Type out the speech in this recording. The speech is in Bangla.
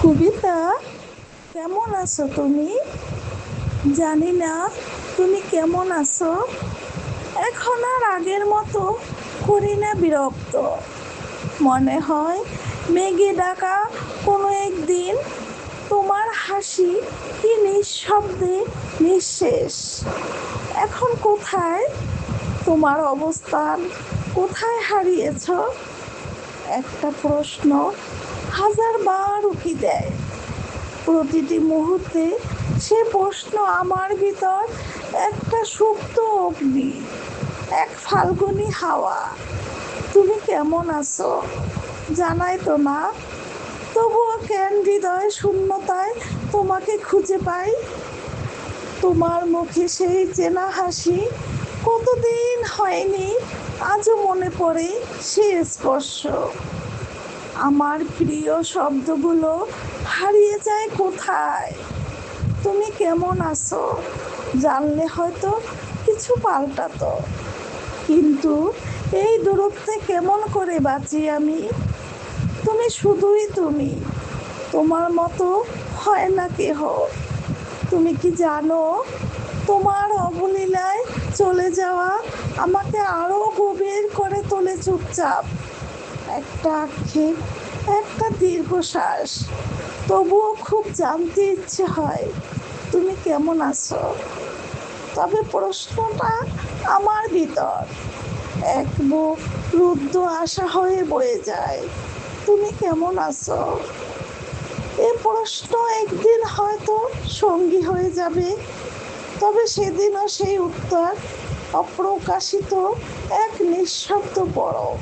কবিতা, কেমন আছো তুমি? জানি না তুমি কেমন আছো। এখন আর আগের মতো করি না বিরক্ত। মনে হয় মেঘে ডাকা কোনো একদিন তোমার হাসি কি নিঃশব্দে নিঃশেষ। এখন কোথায় তোমার অবস্থান? কোথায় হারিয়েছ? একটা প্রশ্ন হাজার বার উকি দেয় প্রতিটি মুহূর্তে। সে প্রশ্ন আমার ভিতর একটা সুপ্ত অগ্নি, এক ফাল্গুনী হাওয়া। তুমি কেমন আছো জানাই তো না, তবুও কেন হৃদয় শূন্যতায় তোমাকে খুঁজে পাই। তোমার মুখে সেই চেনা হাসি, কতদিন হয়নি আজও মনে পড়ে সে স্পর্শ। আমার প্রিয় শব্দগুলো হারিয়ে যায় কোথায়। তুমি কেমন আছো জানলে হয়তো কিছু পাল্টাতো, কিন্তু এই দূরত্বে কেমন করে বাঁচি আমি? তুমি শুধুই তুমি, তোমার মতো হয় না কেহ। তুমি কি জানো, তোমার অবলীলায় চলে যাওয়া আমাকে আরো গভীর করে তোলে চুপচাপ। একটা আক্ষেপ, একটা দীর্ঘশ্বাস, তবুও খুব জানতে ইচ্ছে হয় তুমি কেমন আছো। তবে প্রশ্নটা আমার ভিতর এক বুক রুদ্ধ আশা হয়ে বয়ে যায়। তুমি কেমন আছো? এই প্রশ্ন একদিন হয়তো সঙ্গী হয়ে যাবে, তবে সেদিনও সেই উত্তর অপ্রকাশিত, এক নিঃশব্দ পরম।